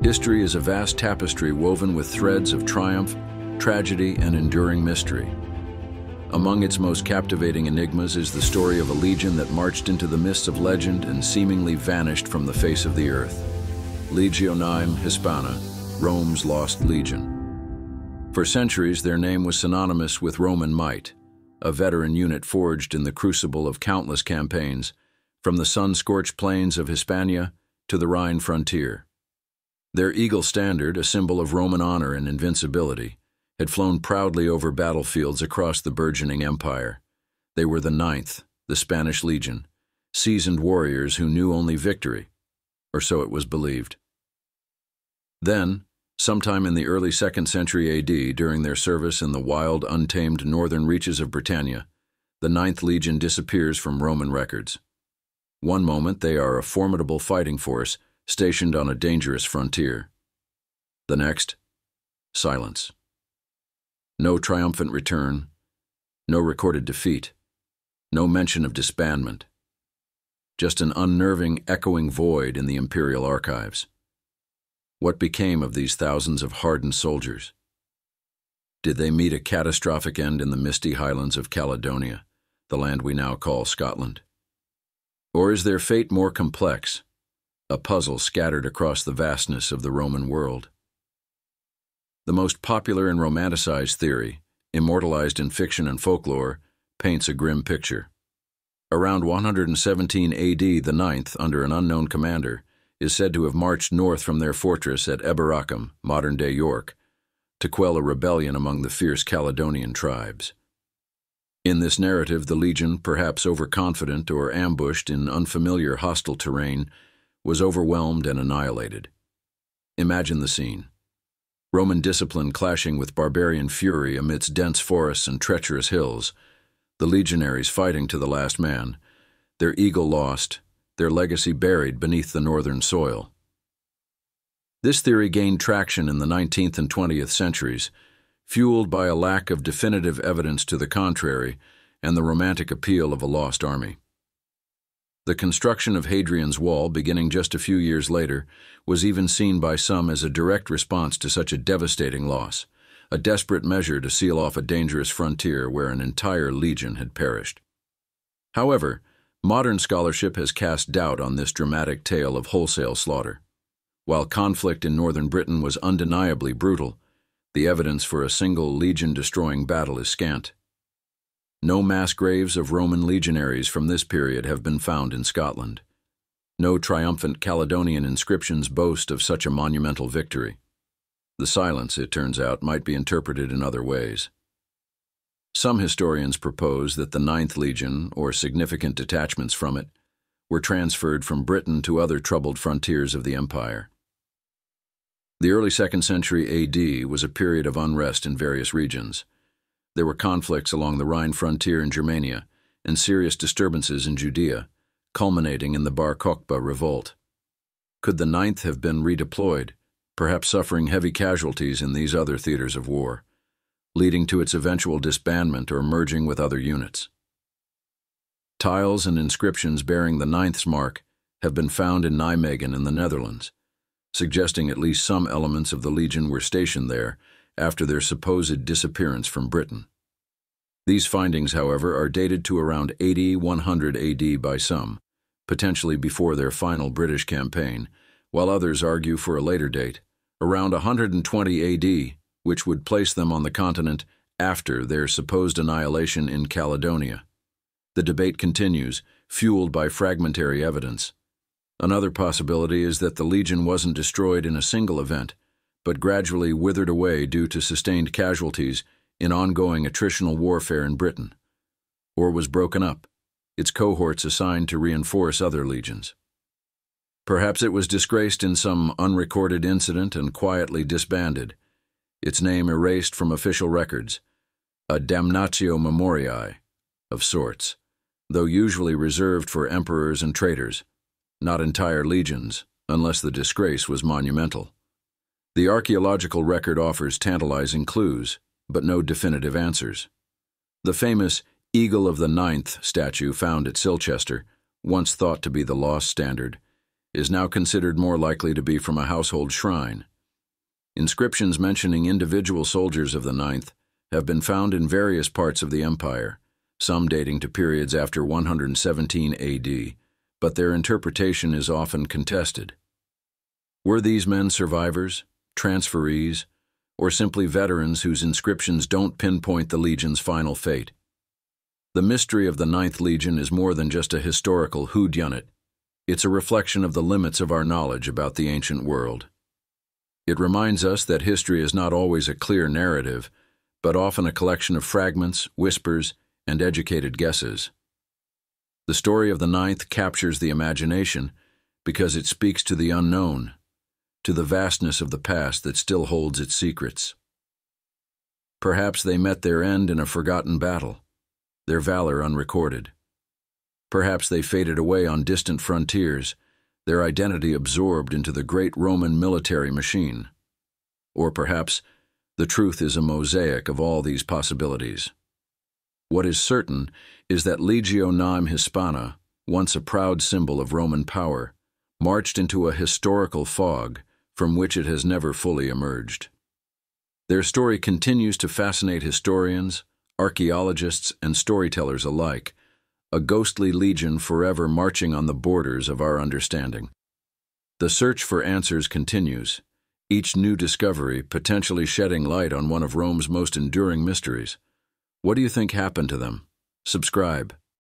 History is a vast tapestry woven with threads of triumph, tragedy, and enduring mystery. Among its most captivating enigmas is the story of a legion that marched into the mists of legend and seemingly vanished from the face of the earth. Legio IX Hispana, Rome's lost legion. For centuries, their name was synonymous with Roman might, a veteran unit forged in the crucible of countless campaigns, from the sun-scorched plains of Hispania to the Rhine frontier. Their eagle standard, a symbol of Roman honor and invincibility, had flown proudly over battlefields across the burgeoning empire. They were the Ninth, the Spanish Legion, seasoned warriors who knew only victory, or so it was believed. Then, sometime in the early 2nd century AD, during their service in the wild, untamed northern reaches of Britannia, the Ninth Legion disappears from Roman records. One moment they are a formidable fighting force stationed on a dangerous frontier. The next, silence. No triumphant return, no recorded defeat, no mention of disbandment. Just an unnerving, echoing void in the imperial archives. What became of these thousands of hardened soldiers? Did they meet a catastrophic end in the misty highlands of Caledonia, the land we now call Scotland? Or is their fate more complex, a puzzle scattered across the vastness of the Roman world? The most popular and romanticized theory, immortalized in fiction and folklore, paints a grim picture. Around 117 AD, the Ninth, under an unknown commander, is said to have marched north from their fortress at Eboracum, modern-day York, to quell a rebellion among the fierce Caledonian tribes. In this narrative, the legion, perhaps overconfident or ambushed in unfamiliar hostile terrain, was overwhelmed and annihilated. Imagine the scene. Roman discipline clashing with barbarian fury amidst dense forests and treacherous hills, the legionaries fighting to the last man, their eagle lost, their legacy buried beneath the northern soil. This theory gained traction in the 19th and 20th centuries, fueled by a lack of definitive evidence to the contrary and the romantic appeal of a lost army. The construction of Hadrian's Wall, beginning just a few years later, was even seen by some as a direct response to such a devastating loss, a desperate measure to seal off a dangerous frontier where an entire legion had perished. However, modern scholarship has cast doubt on this dramatic tale of wholesale slaughter. While conflict in northern Britain was undeniably brutal, the evidence for a single legion-destroying battle is scant. No mass graves of Roman legionaries from this period have been found in Scotland. No triumphant Caledonian inscriptions boast of such a monumental victory. The silence, it turns out, might be interpreted in other ways. Some historians propose that the Ninth Legion, or significant detachments from it, were transferred from Britain to other troubled frontiers of the empire. The early 2nd century AD was a period of unrest in various regions. There were conflicts along the Rhine frontier in Germania and serious disturbances in Judea, culminating in the Bar Kokhba revolt. Could the Ninth have been redeployed, perhaps suffering heavy casualties in these other theaters of war, leading to its eventual disbandment or merging with other units? Tiles and inscriptions bearing the Ninth's mark have been found in Nijmegen in the Netherlands, suggesting at least some elements of the Legion were stationed there after their supposed disappearance from Britain. These findings, however, are dated to around 100 AD by some, potentially before their final British campaign, while others argue for a later date, around 120 AD, which would place them on the continent after their supposed annihilation in Caledonia. The debate continues, fueled by fragmentary evidence. Another possibility is that the Legion wasn't destroyed in a single event, but gradually withered away due to sustained casualties in ongoing attritional warfare in Britain, or was broken up, its cohorts assigned to reinforce other legions. Perhaps it was disgraced in some unrecorded incident and quietly disbanded, its name erased from official records, a damnatio memoriae of sorts, though usually reserved for emperors and traitors, not entire legions, unless the disgrace was monumental. The archaeological record offers tantalizing clues, but no definitive answers. The famous Eagle of the Ninth statue found at Silchester, once thought to be the lost standard, is now considered more likely to be from a household shrine. Inscriptions mentioning individual soldiers of the Ninth have been found in various parts of the empire, some dating to periods after 117 AD, but their interpretation is often contested. Were these men survivors, transferees, or simply veterans whose inscriptions don't pinpoint the legion's final fate? The mystery of the Ninth Legion is more than just a historical whodunit. It's a reflection of the limits of our knowledge about the ancient world. It reminds us that history is not always a clear narrative, but often a collection of fragments, whispers, and educated guesses. The story of the Ninth captures the imagination because it speaks to the unknown, to the vastness of the past that still holds its secrets. Perhaps they met their end in a forgotten battle, their valor unrecorded. Perhaps they faded away on distant frontiers, their identity absorbed into the great Roman military machine. Or perhaps the truth is a mosaic of all these possibilities. What is certain is that Legio IX Hispana, once a proud symbol of Roman power, marched into a historical fog from which it has never fully emerged. Their story continues to fascinate historians, archaeologists, and storytellers alike, a ghostly legion forever marching on the borders of our understanding. The search for answers continues, each new discovery potentially shedding light on one of Rome's most enduring mysteries. What do you think happened to them? Subscribe.